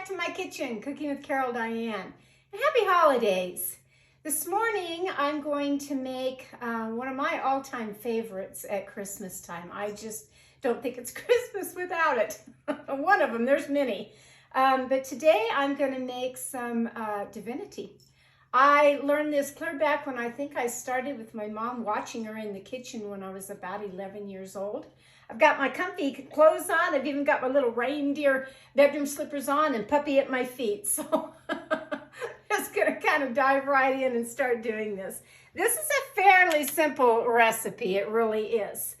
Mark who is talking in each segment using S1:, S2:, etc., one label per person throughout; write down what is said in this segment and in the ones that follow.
S1: back to my kitchen, Cooking with Carol Diane. And happy holidays. This morning, I'm going to make one of my all-time favorites at Christmas time. I just don't think it's Christmas without it. One of them, there's many. But today, I'm going to make some divinity. I learned this clear back when I think I started with my mom watching her in the kitchen when I was about 11 years old. I've got my comfy clothes on. I've even got my little reindeer bedroom slippers on and puppy at my feet. So just gonna kind of dive right in and start doing this. This is a fairly simple recipe. It really is.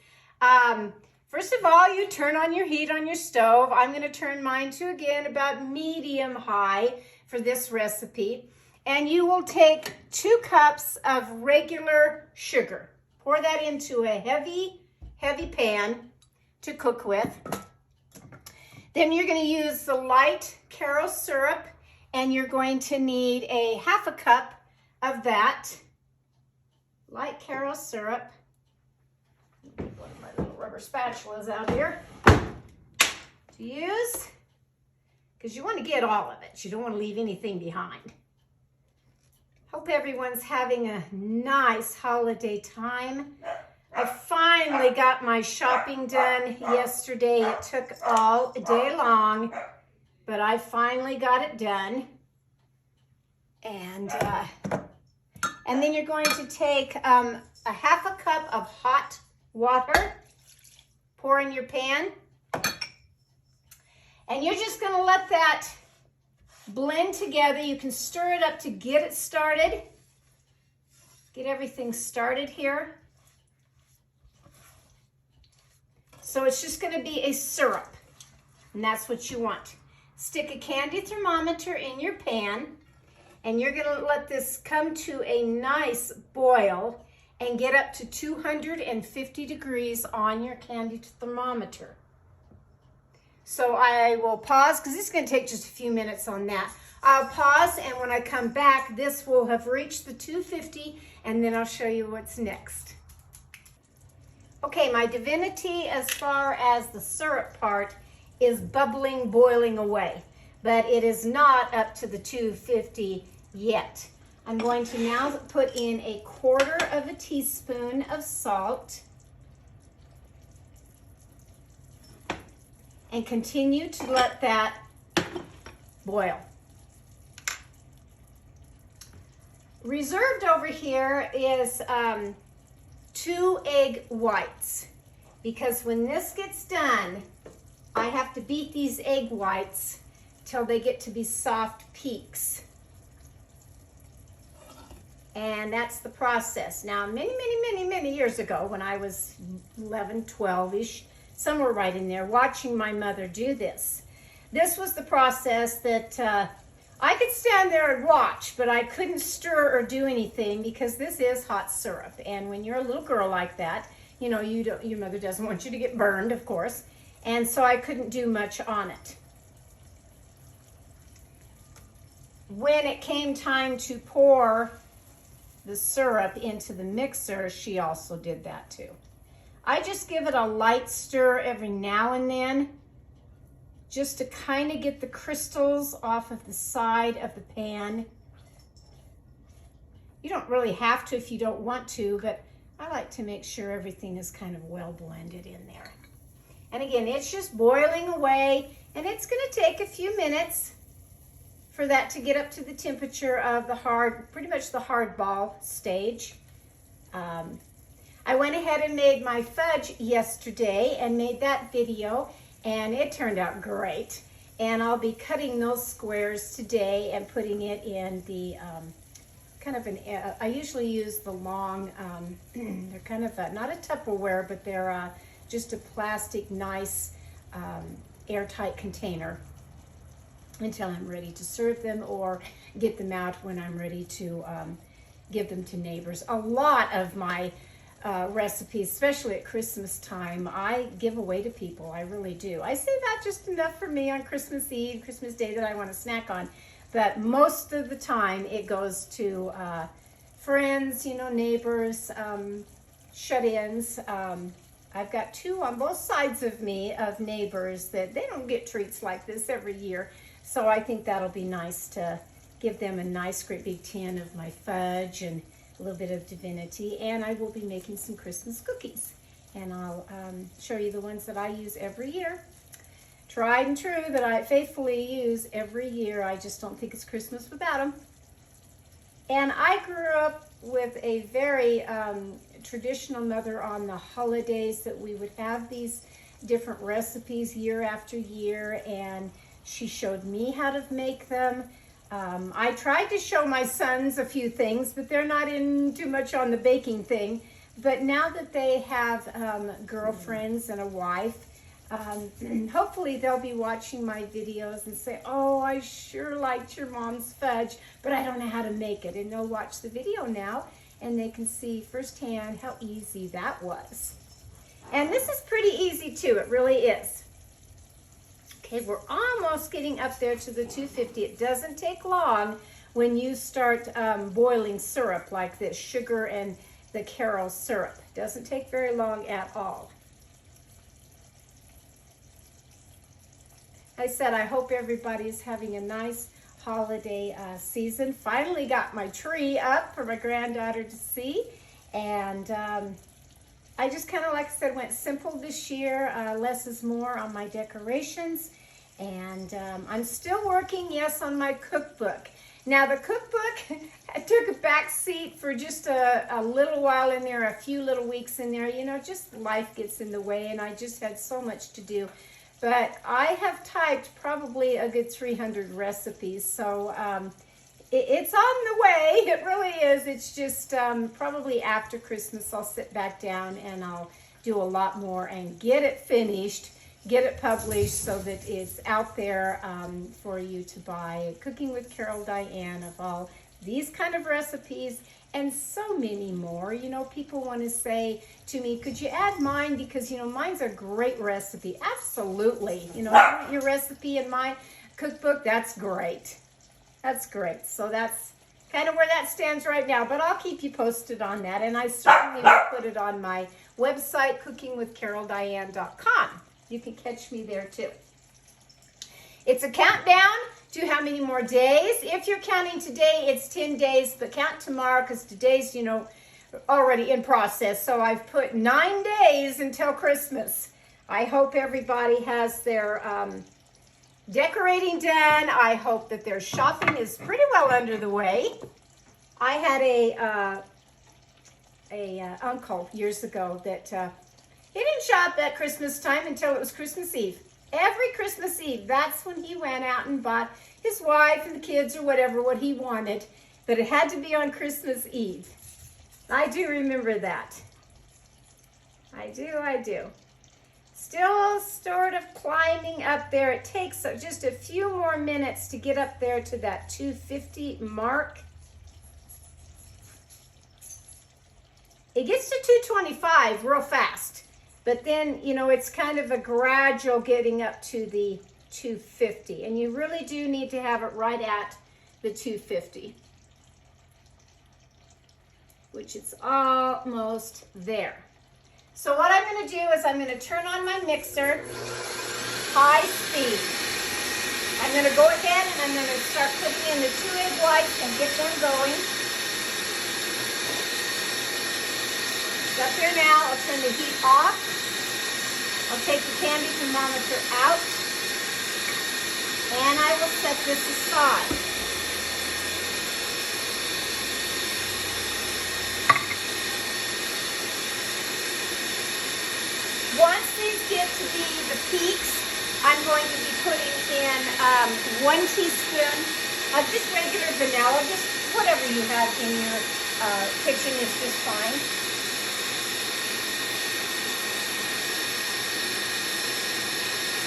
S1: First of all, you turn on your heat on your stove. I'm gonna turn mine to, again, about medium high for this recipe. And you will take 2 cups of regular sugar. Pour that into a heavy pan to cook with. Then you're going to use the light Karo syrup, and you're going to need a 1/2 cup of that light Karo syrup. One of my little rubber spatulas out here to use, because you want to get all of it. You don't want to leave anything behind. Hope everyone's having a nice holiday time. I finally got my shopping done yesterday. It took all day long, but I finally got it done. And then you're going to take a 1/2 cup of hot water, pour in your pan, and you're just going to let that blend together. You can stir it up to get it started. Get everything started here. So it's just going to be a syrup, and that's what you want. Stick a candy thermometer in your pan, and you're going to let this come to a nice boil and get up to 250 degrees on your candy thermometer. So I will pause, because this is going to take just a few minutes on that. I'll pause, and when I come back, this will have reached the 250, and then I'll show you what's next. Okay, my divinity, as far as the syrup part, is bubbling, boiling away, but it is not up to the 250 yet. I'm going to now put in a 1/4 teaspoon of salt and continue to let that boil. Reserved over here is 2 egg whites, because when this gets done, I have to beat these egg whites till they get to be soft peaks. And that's the process. Now, many years ago, when I was 11, 12-ish, somewhere right in there, watching my mother do this. This was the process that I could stand there and watch, but I couldn't stir or do anything, because this is hot syrup. And when you're a little girl like that, you know, your mother doesn't want you to get burned, of course. And so I couldn't do much on it. When it came time to pour the syrup into the mixer, she also did that too. I just give it a light stir every now and then, just to kind of get the crystals off of the side of the pan. You don't really have to if you don't want to, but I like to make sure everything is kind of well blended in there. And again, it's just boiling away, and it's going to take a few minutes for that to get up to the temperature of the pretty much the hard ball stage. I went ahead and made my fudge yesterday and made that video, and it turned out great. And I'll be cutting those squares today and putting it in the I usually use the long, they're kind of not a Tupperware, but they're just a plastic, nice, airtight container until I'm ready to serve them or get them out when I'm ready to give them to neighbors. A lot of my recipes, especially at Christmas time, I give away to people. I really do. I save out just enough for me on Christmas Eve, Christmas Day that I want to snack on, but most of the time it goes to friends, you know, neighbors, shut-ins. I've got 2 on both sides of me of neighbors that they don't get treats like this every year. So I think that'll be nice to give them a nice great big tin of my fudge and a little bit of Divinity. And I will be making some Christmas cookies. And I'll show you the ones that I use every year. Tried and true that I faithfully use every year. I just don't think it's Christmas without them. And I grew up with a very traditional mother on the holidays, that we would have these different recipes year after year, and she showed me how to make them. I tried to show my sons a few things, but they're not in too much on the baking thing. But now that they have girlfriends and a wife, hopefully they'll be watching my videos and say, oh, I sure liked your mom's fudge, but I don't know how to make it. And they'll watch the video now and they can see firsthand how easy that was. And this is pretty easy too, it really is. Okay, we're almost getting up there to the 250. It doesn't take long when you start boiling syrup like this, sugar and the Carol syrup. Doesn't take very long at all. I said, I hope everybody's having a nice holiday season. Finally got my tree up for my granddaughter to see. And I just kind of, like I said, went simple this year. Less is more on my decorations. And I'm still working, yes, on my cookbook. Now the cookbook, I took a back seat for just a little while in there, a few little weeks in there. You know, just life gets in the way and I just had so much to do. But I have typed probably a good 300 recipes, so it's on the way. It really is. It's just probably after Christmas I'll sit back down and I'll do a lot more and get it finished, get it published so that it's out there for you to buy. Cooking with Carol Diane, of all these kind of recipes and so many more. You know, people want to say to me, could you add mine? Because, you know, mine's a great recipe. Absolutely. You know, your recipe in my cookbook, that's great. That's great. So that's kind of where that stands right now. But I'll keep you posted on that. And I certainly will put it on my website, cookingwithcaroldiane.com. You can catch me there too. It's a countdown to how many more days. If you're counting today, it's 10 days, but count tomorrow because today's, you know, already in process. So I've put 9 days until Christmas. I hope everybody has their decorating done. I hope that their shopping is pretty well under the way. I had a uncle years ago that he didn't shop at Christmas time until it was Christmas Eve. Every Christmas Eve, that's when he went out and bought his wife and the kids or whatever, what he wanted, but it had to be on Christmas Eve. I do remember that. I do. Still sort of climbing up there. It takes just a few more minutes to get up there to that 250 mark. It gets to 225 real fast. But then, you know, it's kind of a gradual getting up to the 250. And you really do need to have it right at the 250. Which is almost there. So what I'm going to do is I'm going to turn on my mixer, high speed. I'm going to go ahead and I'm going to start putting in the 2 egg whites and get them going. It's up there now. I'll turn the heat off. I'll take the candy thermometer out, and I will set this aside. Once these get to be the peaks, I'm going to be putting in 1 teaspoon of just regular vanilla, just whatever you have in your kitchen is just fine.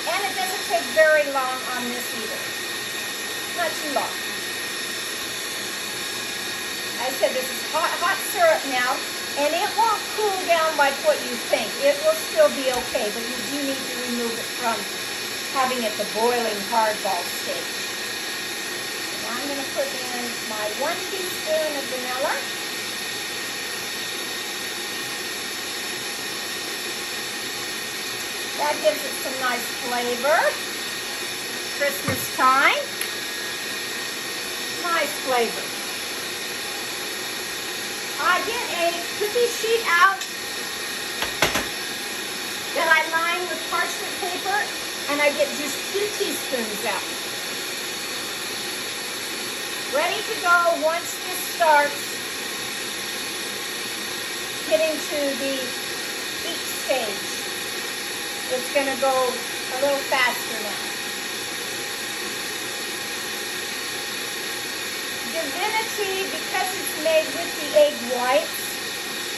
S1: And it doesn't take very long on this either. Not too long. I said this is hot syrup now, and it won't cool down like what you think. It will still be okay, but you do need to remove it from having it the boiling hardball stage. So I'm going to put in my 1 teaspoon of vanilla. That gives it some nice flavor. Christmas time. nice flavor. I get a cookie sheet out that I line with parchment paper, and I get just 2 teaspoons out. Ready to go once this starts getting to the heat stage. It's going to go a little faster now. Divinity, because it's made with the egg whites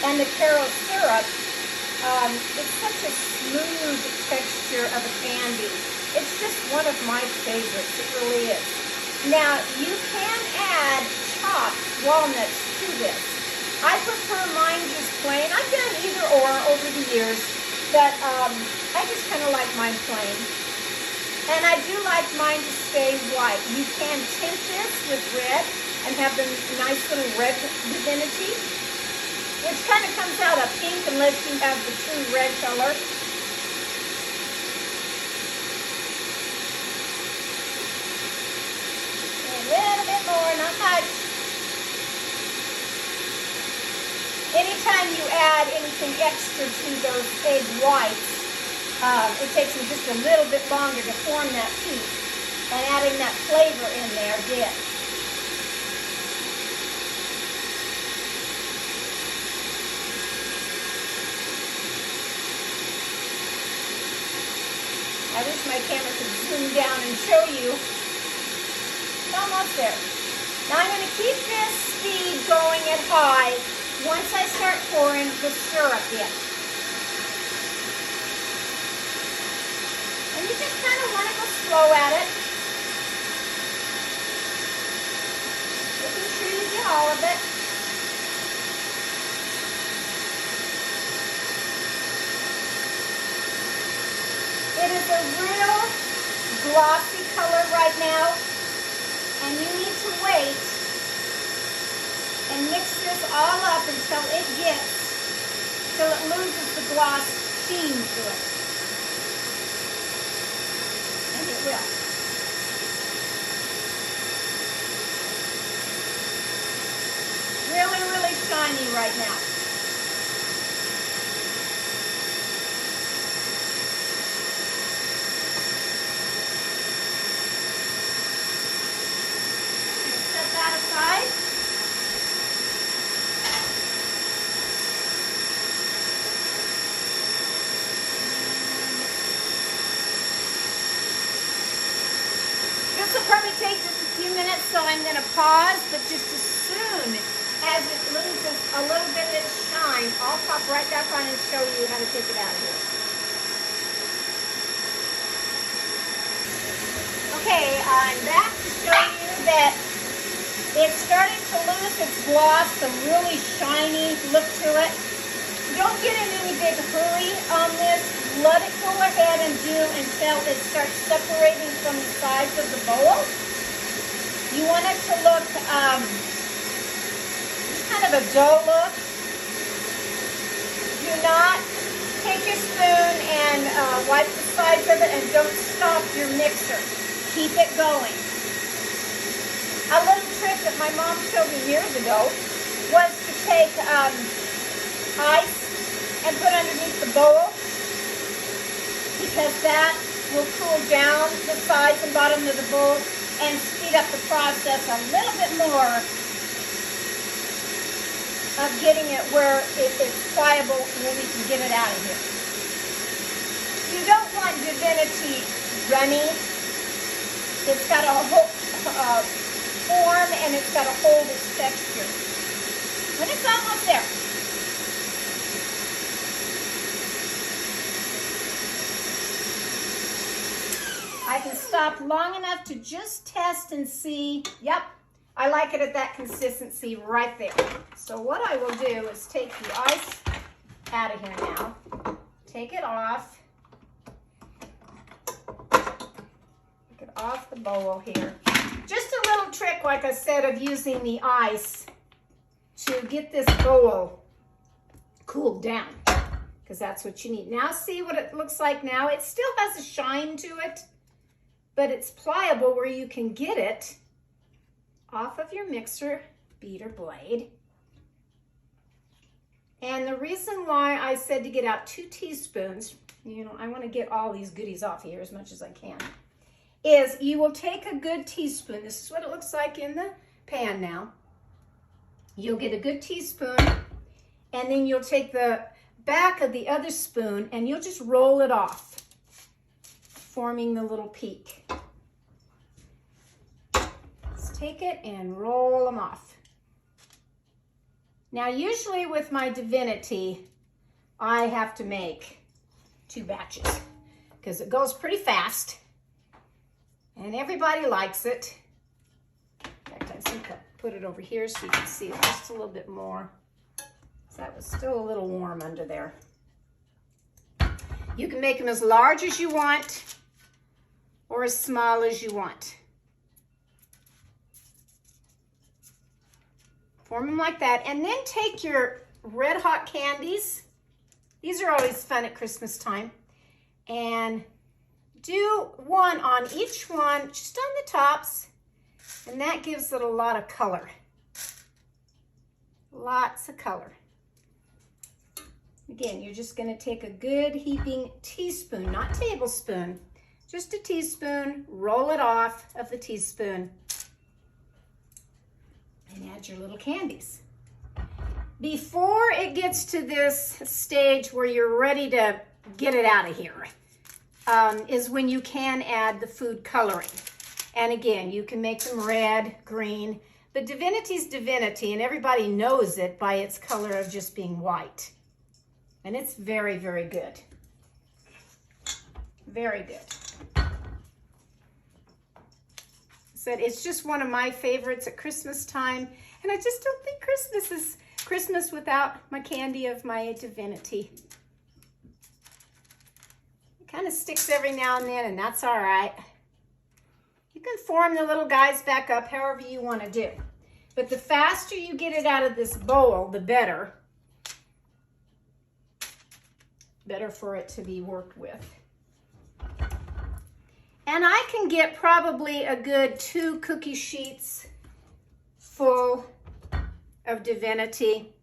S1: and the carob syrup, it's such a smooth texture of a candy. It's just one of my favorites. It really is. Now, you can add chopped walnuts to this. I prefer mine just plain. I've done either or over the years, but I just kind of like mine plain. And I do like mine to stay white. You can tint this with red and have the nice little red divinity, which kind of comes out a pink unless you have the true red color. A little bit more, not much. Anytime you add anything extra to those egg whites, it takes them just a little bit longer to form that heat, and adding that flavor in there did. I wish my camera could zoom down and show you. It's almost there. Now I'm going to keep this speed going at high once I start pouring the syrup in. And you just kind of want to go slow at it. Making sure you get all of it. It is a real glossy color right now, and you need to wait and mix this all up until it loses the gloss sheen to it. And it will. Really, really shiny right now. Aside. This will probably take just a few minutes, so I'm going to pause, but just as soon as it loses a little bit of its shine, I'll pop right back on and show you how to take it out of here. Okay, I'm back to show you that it's starting to lose its gloss, the really shiny look to it. Don't get in any big hurry on this. Let it go ahead and do until it starts separating from the sides of the bowl. You want it to look kind of a dough look. Do not take your spoon and wipe the sides of it, and don't stop your mixer. Keep it going. A little trick that my mom showed me years ago was to take ice and put underneath the bowl, because that will cool down the sides and bottom of the bowl and speed up the process a little bit more of getting it where it is pliable where we can get it out of here. You don't want divinity runny. It's got a whole form, and it's got to hold its texture. When it's almost there. I can stop long enough to just test and see. Yep, I like it at that consistency right there. So what I will do is take the ice out of here now. Take it off. Take it off the bowl here. Just a little trick, like I said, of using the ice to get this bowl cooled down, because that's what you need. Now see what it looks like now? It still has a shine to it, but it's pliable where you can get it off of your mixer beater blade. And the reason why I said to get out 2 teaspoons, you know, I want to get all these goodies off here as much as I can, is you will take a good teaspoon. This is what it looks like in the pan now. You'll get a good teaspoon, and then you'll take the back of the other spoon and you'll just roll it off, forming the little peak. Let's take it and roll them off. Now, usually with my Divinity, I have to make 2 batches because it goes pretty fast and everybody likes it. In fact, I think I'll put it over here so you can see it just a little bit more. That was still a little warm under there. You can make them as large as you want or as small as you want. Form them like that, and then take your red hot candies. These are always fun at Christmas time. And do one on each one, just on the tops, and that gives it a lot of color. Lots of color. Again, you're just going to take a good heaping teaspoon, not tablespoon, just a teaspoon, roll it off of the teaspoon, and add your little candies. Before it gets to this stage where you're ready to get it out of here, is when you can add the food coloring. And again, you can make them red, green, but Divinity's Divinity, and everybody knows it by its color of just being white. And it's very, very good. Very good. So it's just one of my favorites at Christmas time. And I just don't think Christmas is Christmas without my candy of my Divinity. It kind of sticks every now and then, and that's all right. You can form the little guys back up however you want to do. But the faster you get it out of this bowl, the better. Better for it to be worked with. And I can get probably a good 2 cookie sheets full of Divinity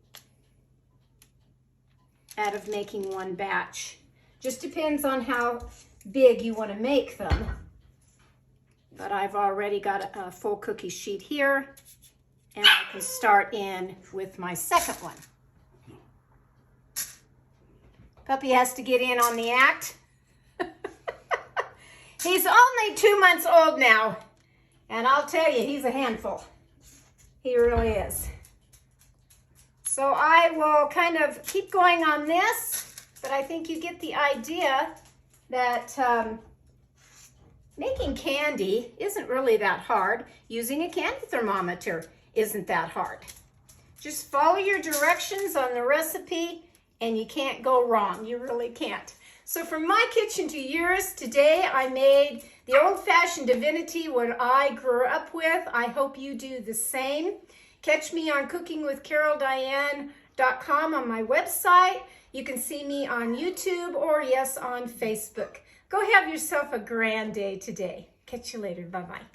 S1: out of making one batch. Just depends on how big you want to make them. But I've already got a full cookie sheet here, and I can start in with my second one. Puppy has to get in on the act. He's only 2 months old now, and I'll tell you, he's a handful. He really is. So I will kind of keep going on this, but I think you get the idea that making candy isn't really that hard. Using a candy thermometer isn't that hard. Just follow your directions on the recipe, and you can't go wrong. You really can't. So from my kitchen to yours, today I made the old-fashioned Divinity, what I grew up with. I hope you do the same. Catch me on cookingwithcaroldiane.com on my website. You can see me on YouTube or, yes, on Facebook. Go have yourself a grand day today. Catch you later. Bye-bye.